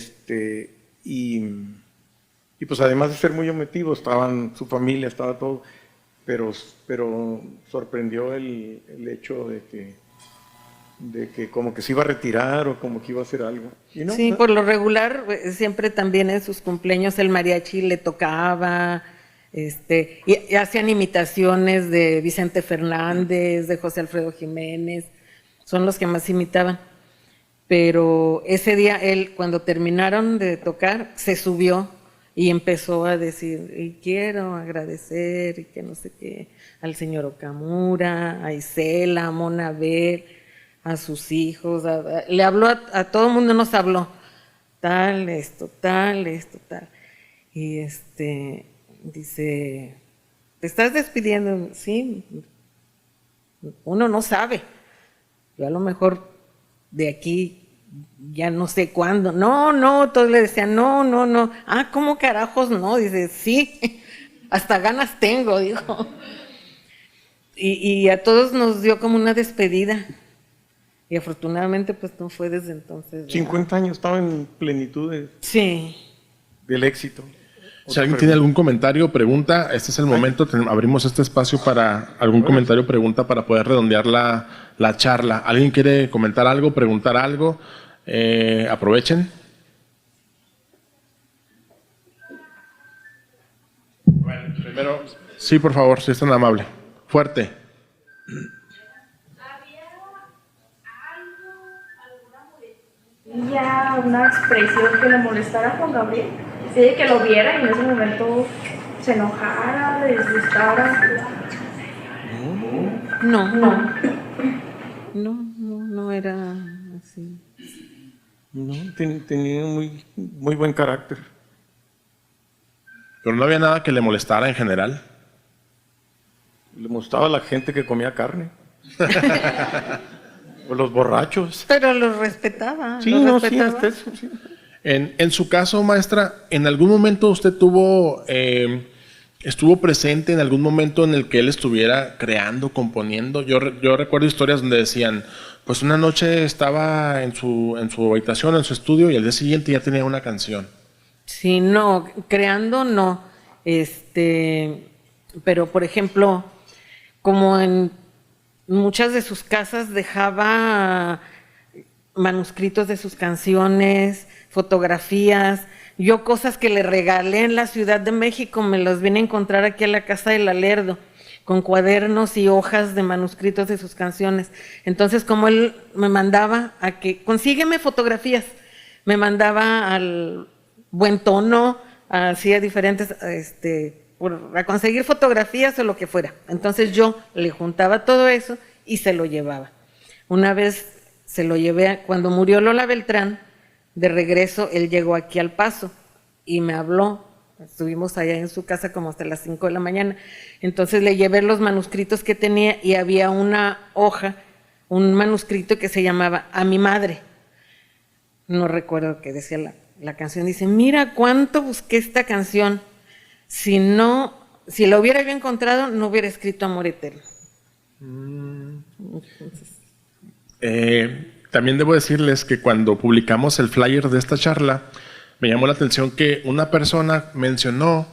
pues además de ser muy emotivo, estaban su familia, estaba todo, pero sorprendió el hecho de que como que se iba a retirar o como que iba a hacer algo. Y no, Sí, por lo regular, siempre también en sus cumpleaños el mariachi le tocaba, y hacían imitaciones de Vicente Fernández, de José Alfredo Jiménez, son los que más imitaban. Pero ese día él, cuando terminaron de tocar, se subió y empezó a decir, y quiero agradecer, y que no sé qué, al señor Okamura, a Isela, a Mona Bell, a sus hijos, le habló a todo el mundo, nos habló, tal, esto, tal. Y dice, ¿te estás despidiendo? Sí, uno no sabe. Yo a lo mejor de aquí ya no sé cuándo. No, todos le decían, no. Ah, ¿cómo carajos no? Dice, sí, hasta ganas tengo, dijo. Y a todos nos dio como una despedida. Y afortunadamente pues no fue desde entonces. 50 años, estaba en plenitud Sí. del éxito. Si alguien tiene algún comentario o pregunta, este es el momento. Abrimos este espacio para algún comentario o pregunta para poder redondear la charla. ¿Alguien quiere comentar algo, preguntar algo? Aprovechen. Bueno, primero, sí, por favor, si es tan amable. Fuerte. Ya una expresión que le molestara a Juan Gabriel, sí, que lo viera y en ese momento se enojara, le disgustara. No era así. No, tenía muy buen carácter. Pero no había nada que le molestara en general. Le gustaba la gente que comía carne. O los borrachos. Pero los respetaba. Sí, los no, sí, respetaba. hasta eso, sí. En su caso, maestra, ¿en algún momento usted estuvo presente en algún momento en el que él estuviera creando, componiendo? Yo recuerdo historias donde decían, pues una noche estaba en su habitación, en su estudio, y al día siguiente ya tenía una canción. Sí, no, creando no. Pero por ejemplo, como en muchas de sus casas dejaba manuscritos de sus canciones, fotografías. Yo cosas que le regalé en la Ciudad de México me las vine a encontrar aquí en la casa del Alerdo, con cuadernos y hojas de manuscritos de sus canciones. Entonces, como él me mandaba a que, consígueme fotografías, me mandaba al Buen Tono, hacía diferentes, a conseguir fotografías o lo que fuera. Entonces yo le juntaba todo eso y se lo llevaba. Una vez se lo llevé, cuando murió Lola Beltrán, de regreso él llegó aquí al Paso y me habló. Estuvimos allá en su casa como hasta las 5 de la mañana. Entonces le llevé los manuscritos que tenía y había una hoja, un manuscrito que se llamaba A mi madre. No recuerdo qué decía la canción. Dice, mira cuánto busqué esta canción. Si la hubiera yo encontrado, no hubiera escrito Amor Eterno. También debo decirles que cuando publicamos el flyer de esta charla, me llamó la atención que una persona mencionó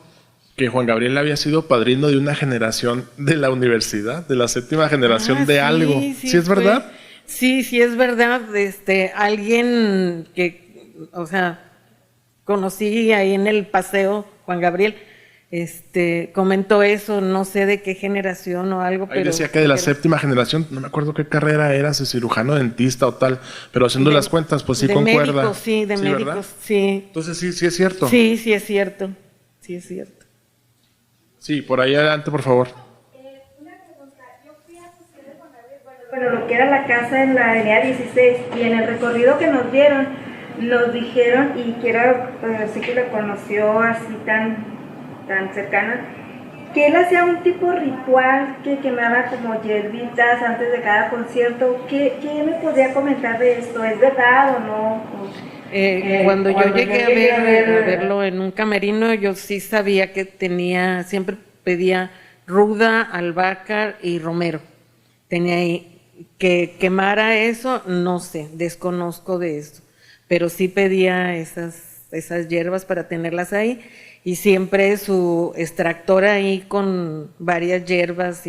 que Juan Gabriel había sido padrino de una generación de la universidad, de la 7ª generación de algo. ¿Sí es verdad? Sí, es verdad. Alguien que, conocí ahí en el paseo, Juan Gabriel, comentó eso, no sé de qué generación o algo, Ahí pero decía que de la séptima generación, no me acuerdo qué carrera era, si cirujano, dentista o tal, pero haciendo las cuentas, pues sí de concuerda. médicos, sí, de ¿verdad? médicos, sí. Entonces sí es cierto. Sí, sí es cierto, sí es cierto. Sí, por ahí adelante, por favor. Una pregunta, yo fui a Sociedad de Juan Gabriel, bueno, lo que era la casa en la avenida 16, y en el recorrido que nos dieron, nos dijeron, y quiero sí que lo conoció así tan cercana, que él hacía un tipo ritual que quemaba como hierbitas antes de cada concierto. ¿Qué me podría comentar de esto? ¿Es verdad o no? Cuando yo llegué a verlo en un camerino, yo sí sabía que siempre pedía ruda, albahaca y romero. Tenía ahí, que quemara eso, no sé, desconozco de eso, pero sí pedía esas hierbas para tenerlas ahí, y siempre su extractor ahí con varias hierbas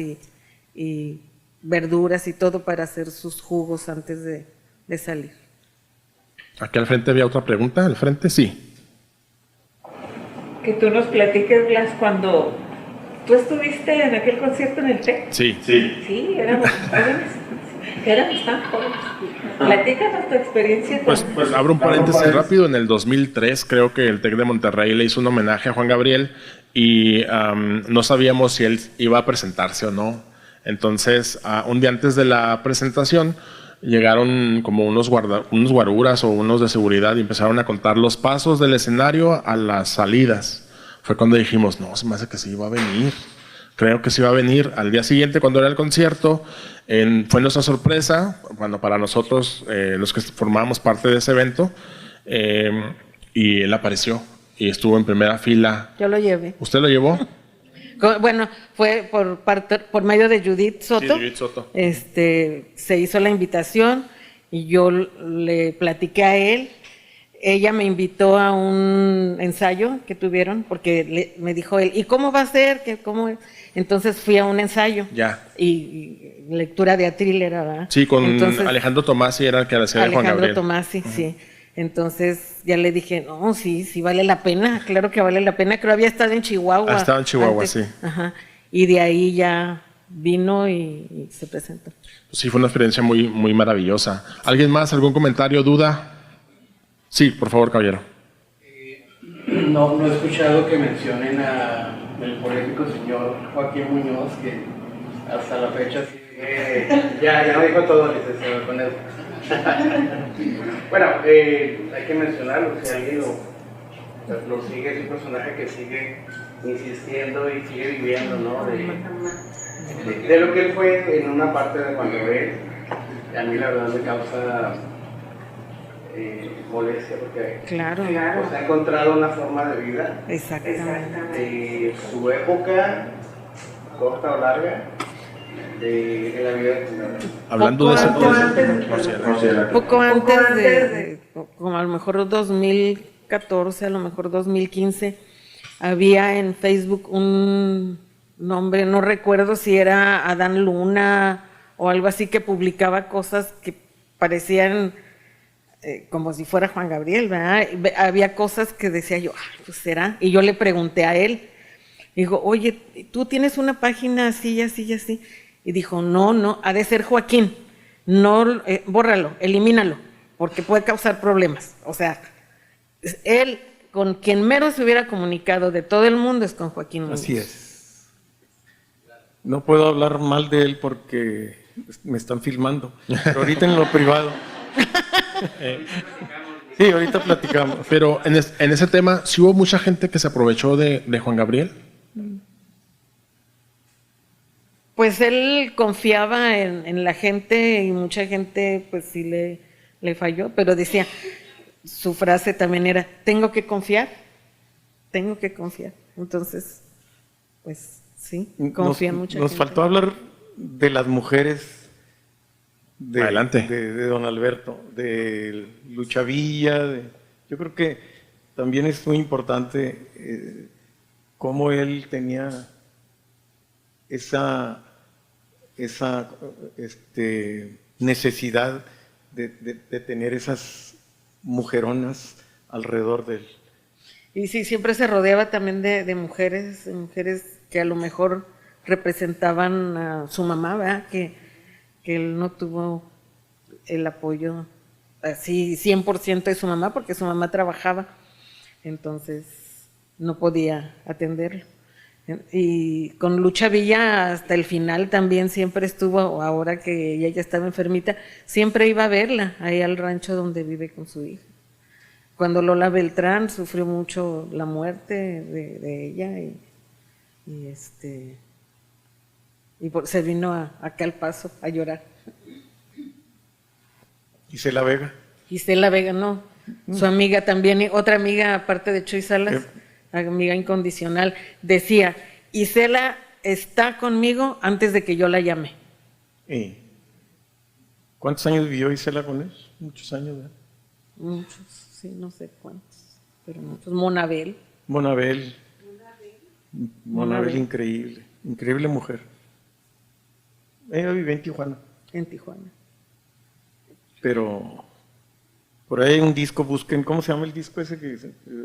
y verduras y todo para hacer sus jugos antes de salir. Aquí al frente había otra pregunta, al frente sí. Que tú nos platiques, Blas, cuando tú estuviste en aquel concierto en el TEC. Sí. Sí, éramos jóvenes. Éramos tan jóvenes. Platícanos tu experiencia. Pues abro un paréntesis rápido. En el 2003 creo que el TEC de Monterrey le hizo un homenaje a Juan Gabriel y no sabíamos si él iba a presentarse o no. Entonces, un día antes de la presentación, llegaron como unos guaruras o unos de seguridad y empezaron a contar los pasos del escenario a las salidas. Fue cuando dijimos, no, se me hace que sí iba a venir. Creo que sí iba a venir. Al día siguiente, cuando era el concierto, fue nuestra sorpresa, bueno, para nosotros, los que formábamos parte de ese evento, y él apareció y estuvo en primera fila. Yo lo llevé. ¿Usted lo llevó? Bueno, fue por medio de Judith Soto. Sí, Judith Soto. Se hizo la invitación y yo le platiqué a él. Ella me invitó a un ensayo que tuvieron, porque me dijo él, ¿y cómo va a ser? ¿Cómo es? Entonces fui a un ensayo. Ya. Y lectura de Atril era, ¿verdad? Sí, con Entonces, Alejandro Tomasi era el que hacía de Juan Gabriel. Alejandro Tomasi, sí. Entonces ya le dije, no, sí vale la pena, claro que vale la pena. Creo había estado en Chihuahua. Estaba en Chihuahua, antes. sí. Ajá. Y de ahí ya vino y se presentó. Sí, fue una experiencia muy, muy maravillosa. ¿Alguien más? ¿Algún comentario, duda? Sí, por favor, caballero. No he escuchado que mencionen al polémico señor Joaquín Muñoz, que hasta la fecha sigue... ya no dijo todo, licenciado, con eso. Bueno, hay que mencionarlo, si alguien lo sigue, es un personaje que sigue insistiendo y sigue viviendo, ¿no? De lo que él fue en una parte de Juan Gabriel. A mí la verdad me causa molestia porque Claro. pues, ha encontrado una forma de vida Exactamente. de su época, corta o larga, de la vida de Juan Gabriel. Hablando de ese... Poco antes de como a lo mejor 2014, a lo mejor 2015, había en Facebook un nombre, no recuerdo si era Adán Luna o algo así, que publicaba cosas que parecían como si fuera Juan Gabriel, ¿verdad? Había cosas que decía yo, pues será, y yo le pregunté a él, digo, oye, ¿tú tienes una página así, así, así? Y dijo, no, ha de ser Joaquín, no, bórralo, elimínalo, porque puede causar problemas. O sea, él, con quien mero se hubiera comunicado de todo el mundo es con Joaquín Muñoz. Así es. No puedo hablar mal de él porque me están filmando, pero ahorita en lo privado. Sí, ahorita platicamos. Pero en ese tema, ¿sí hubo mucha gente que se aprovechó de Juan Gabriel? Pues él confiaba en la gente y mucha gente pues sí le falló, pero decía, su frase también era, tengo que confiar. Entonces, pues sí, confía en mucha gente. Nos faltó hablar de las mujeres Adelante. de don Alberto, de Lucha Villa. Yo creo que también es muy importante cómo él tenía esa necesidad de tener esas mujeronas alrededor de él. Y sí, siempre se rodeaba también de mujeres que a lo mejor representaban a su mamá, ¿verdad? Que él no tuvo el apoyo así 100% de su mamá, porque su mamá trabajaba, entonces no podía atenderlo. Y con Lucha Villa hasta el final también siempre estuvo, ahora que ella ya estaba enfermita, siempre iba a verla, ahí al rancho donde vive con su hija. Cuando Lola Beltrán sufrió mucho la muerte de ella se vino acá al Paso a llorar. Isela Vega. Isela Vega, no. Su amiga también, otra amiga aparte de Chuy Salas, amiga incondicional, decía, Isela está conmigo antes de que yo la llame. ¿Cuántos años vivió Isela con él? Muchos años, ¿verdad? Muchos, sí, no sé cuántos, pero muchos. Monabel, increíble, increíble mujer. Ella vive en Tijuana. En Tijuana. Pero por ahí hay un disco, busquen, ¿cómo se llama el disco ese que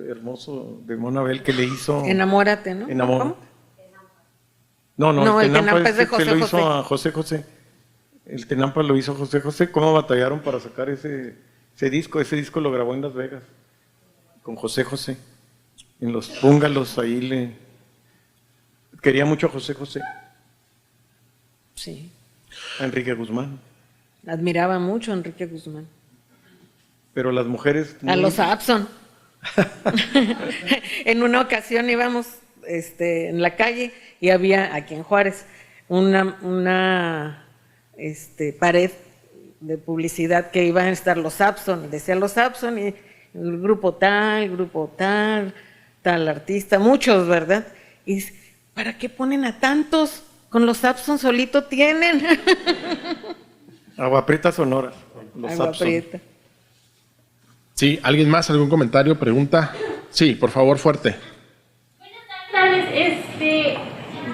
hermoso de Monabel que le hizo? Enamórate, ¿no? ¿Cómo? No, el Tenampa es de que lo hizo José. a José José. El Tenampa lo hizo José José. ¿Cómo batallaron para sacar ese disco? Ese disco lo grabó en Las Vegas con José José. En los búngalos ahí quería mucho a José José. Sí. A Enrique Guzmán. Admiraba mucho a Enrique Guzmán. Pero las mujeres... A los Abson. En una ocasión íbamos en la calle y había aquí en Juárez una pared de publicidad que iban a estar los Abson, decía los Abson y el grupo tal artista, muchos, ¿verdad? Y dice, ¿para qué ponen a tantos? Con los Abson solito tienen. Agua Prieta Sonora. Los Agua Abson. Prieta. Sí, ¿alguien más? ¿Algún comentario? ¿Pregunta? Sí, por favor, fuerte. Buenas tardes.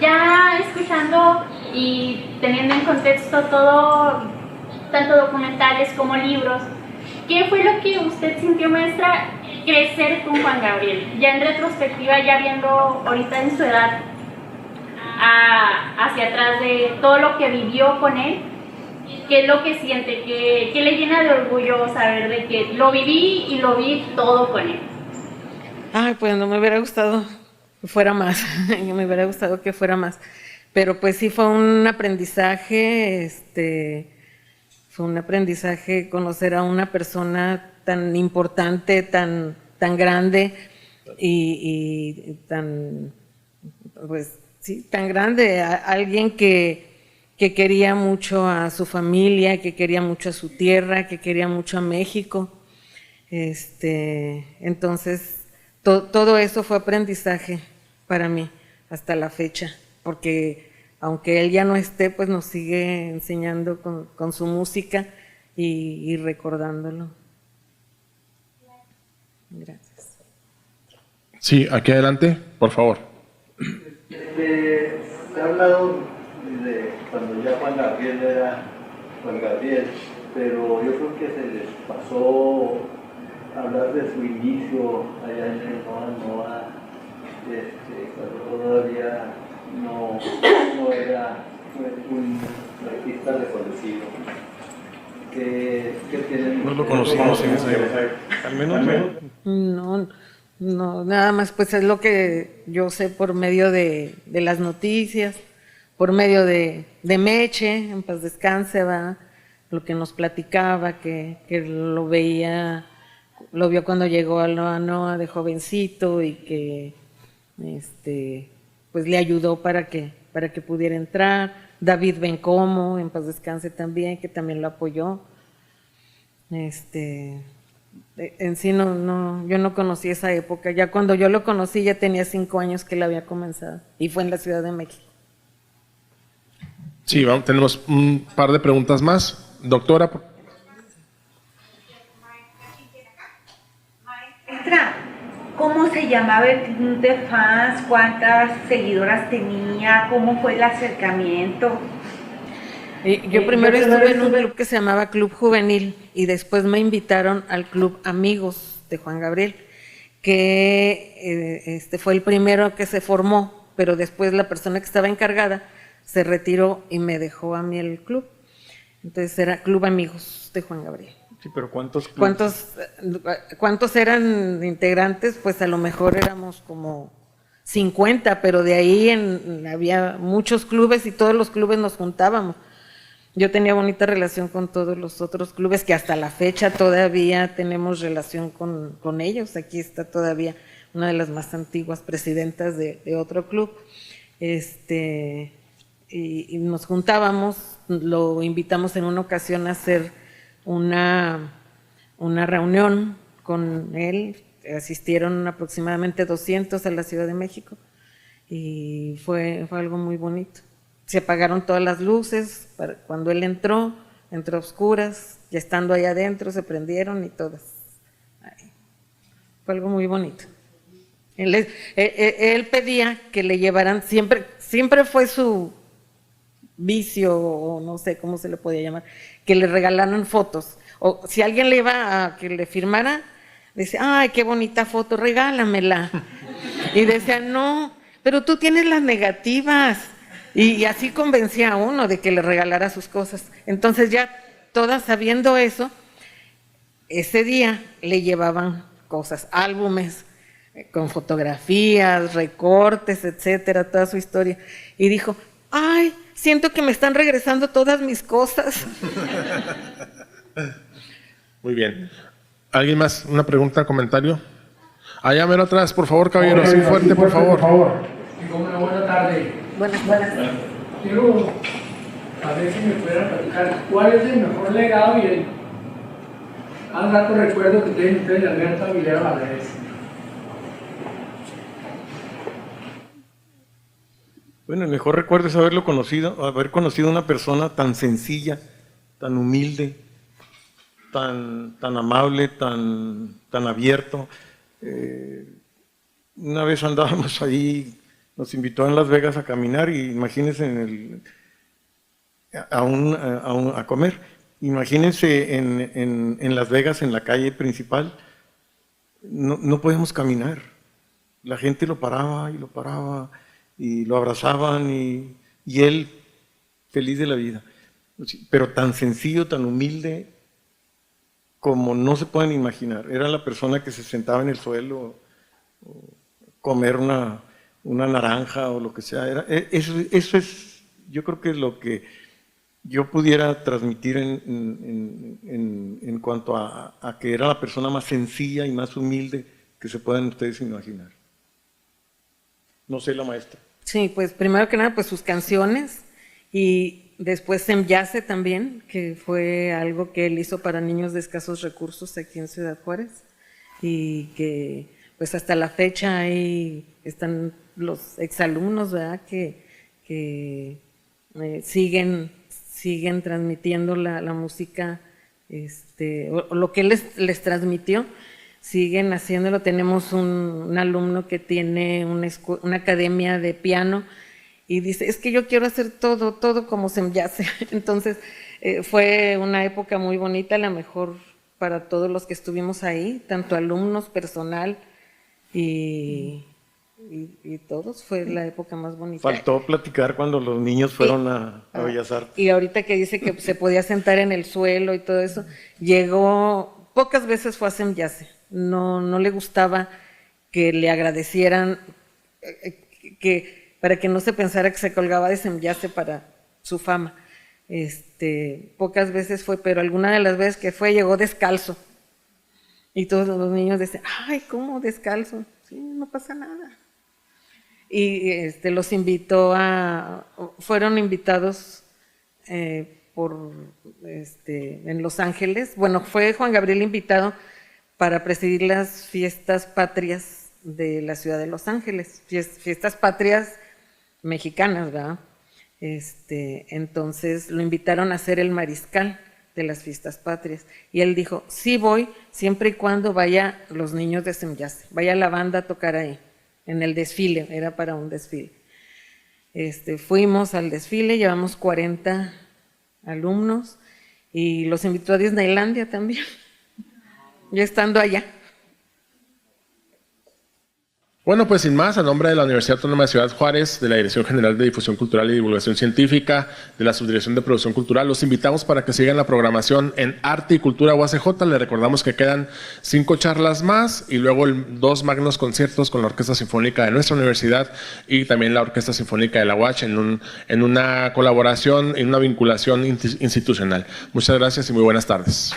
Ya escuchando y teniendo en contexto todo, tanto documentales como libros, ¿qué fue lo que usted sintió, maestra, crecer con Juan Gabriel? Ya en retrospectiva, ya viendo ahorita en su edad hacia atrás de todo lo que vivió con él, ¿qué es lo que siente? ¿Qué le llena de orgullo saber de que lo viví y lo vi todo con él? Ay, pues no me hubiera gustado que fuera más, me hubiera gustado que fuera más, pero pues sí fue un aprendizaje, fue un aprendizaje conocer a una persona tan importante, tan grande y tan, pues sí, tan grande, alguien que quería mucho a su familia, que quería mucho a su tierra, que quería mucho a México, entonces todo eso fue aprendizaje para mí hasta la fecha, porque aunque él ya no esté, pues nos sigue enseñando con su música y recordándolo. Gracias. Sí, aquí adelante, por favor. Se ha hablado de cuando ya Juan Gabriel era Juan Gabriel, pero yo creo que se les pasó hablar de su inicio allá en el Noa, cuando todavía no era un artista reconocido. ¿Qué tienen? No lo conocimos en esa época. Al menos. No, nada más pues es lo que yo sé por medio de las noticias, por medio de Meche, en paz descanse, va, lo que nos platicaba, que lo vio cuando llegó a Noa de jovencito y que pues le ayudó para que pudiera entrar. David Bencomo, en paz descanse también, que también lo apoyó. En sí yo no conocí esa época. Ya cuando yo lo conocí ya tenía 5 años que él había comenzado y fue en la Ciudad de México. Sí, tenemos un par de preguntas más. Doctora. Maestra, ¿cómo se llamaba el club de fans? ¿Cuántas seguidoras tenía? ¿Cómo fue el acercamiento? Yo primero estuve en un club que se llamaba Club Juvenil y después me invitaron al Club Amigos de Juan Gabriel, que fue el primero que se formó, pero después la persona que estaba encargada se retiró y me dejó a mí el club. Entonces era Club Amigos de Juan Gabriel. Sí, pero ¿cuántos clubes? ¿Cuántos eran integrantes? Pues a lo mejor éramos como 50, pero de ahí había muchos clubes y todos los clubes nos juntábamos. Yo tenía bonita relación con todos los otros clubes, que hasta la fecha todavía tenemos relación con ellos. Aquí está todavía una de las más antiguas presidentas de otro club. Y nos juntábamos, lo invitamos en una ocasión a hacer una reunión con él. Asistieron aproximadamente 200 a la Ciudad de México y fue algo muy bonito. Se apagaron todas las luces, cuando él entró a oscuras, ya estando allá adentro se prendieron y todas. Fue algo muy bonito. Él pedía que le llevaran, siempre fue su vicio, o no sé cómo se le podía llamar, que le regalaran fotos. O si alguien le iba a que le firmara, decía, ay, qué bonita foto, regálamela. Y decía, no, pero tú tienes las negativas. Y así convencía a uno de que le regalara sus cosas. Entonces ya todas sabiendo eso, ese día le llevaban cosas, álbumes con fotografías, recortes, etcétera, toda su historia. Y dijo, ay, siento que me están regresando todas mis cosas. Muy bien. ¿Alguien más? ¿Una pregunta, comentario? Allá mero atrás, por favor, caballero. Sí, fuerte, por favor. Buenas tardes. Buenas. Quiero a ver si me pudieran platicar cuál es el mejor legado y el más grato recuerdo que tienen ustedes de Alberto Aguilera Valdés. Bueno, el mejor recuerdo es haber conocido a una persona tan sencilla, tan humilde, tan amable, tan abierto. Una vez andábamos ahí, nos invitó en Las Vegas a caminar y imagínense a comer. Imagínense en Las Vegas, en la calle principal, no podíamos caminar. La gente lo paraba y lo abrazaban y él feliz de la vida. Pero tan sencillo, tan humilde, como no se pueden imaginar. Era la persona que se sentaba en el suelo o comer una naranja o lo que sea. Eso es, yo creo que es lo que yo pudiera transmitir en cuanto a que era la persona más sencilla y más humilde que se puedan ustedes imaginar. No sé, la maestra. Sí, pues primero que nada, pues sus canciones, y después Semyase también, que fue algo que él hizo para niños de escasos recursos aquí en Ciudad Juárez, y que pues hasta la fecha ahí están los exalumnos, ¿verdad?, que siguen transmitiendo la música, o lo que él les transmitió, siguen haciéndolo. Tenemos un alumno que tiene una academia de piano y dice, es que yo quiero hacer todo como Semyase. Entonces fue una época muy bonita, la mejor para todos los que estuvimos ahí, tanto alumnos, personal y todos. Fue la época más bonita. Faltó platicar cuando los niños fueron a Bellas Artes. Y ahorita que dice que se podía sentar en el suelo y todo eso, llegó, pocas veces fue a Semyase. No le gustaba que le agradecieran, para que no se pensara que se colgaba de Semyase para su fama. Pocas veces fue, pero alguna de las veces que fue llegó descalzo. Y todos los niños decían, ay, ¿cómo descalzo? Sí, no pasa nada. Y los invitó fueron invitados en Los Ángeles. Bueno, fue Juan Gabriel invitado para presidir las fiestas patrias de la ciudad de Los Ángeles, fiestas patrias mexicanas, ¿verdad? Entonces lo invitaron a ser el mariscal de las fiestas patrias, y él dijo, sí voy, siempre y cuando vaya los niños de Semyase, vaya la banda a tocar ahí, en el desfile, era para un desfile. Fuimos al desfile, llevamos 40 alumnos, y los invitó a Disneylandia también. Yo estando allá. Bueno, pues sin más, a nombre de la Universidad Autónoma de Ciudad Juárez, de la Dirección General de Difusión Cultural y Divulgación Científica, de la Subdirección de Producción Cultural, los invitamos para que sigan la programación en Arte y Cultura UACJ. Les recordamos que quedan 5 charlas más y luego 2 magnos conciertos con la Orquesta Sinfónica de nuestra universidad y también la Orquesta Sinfónica de la UACH en una colaboración, en una vinculación institucional. Muchas gracias y muy buenas tardes.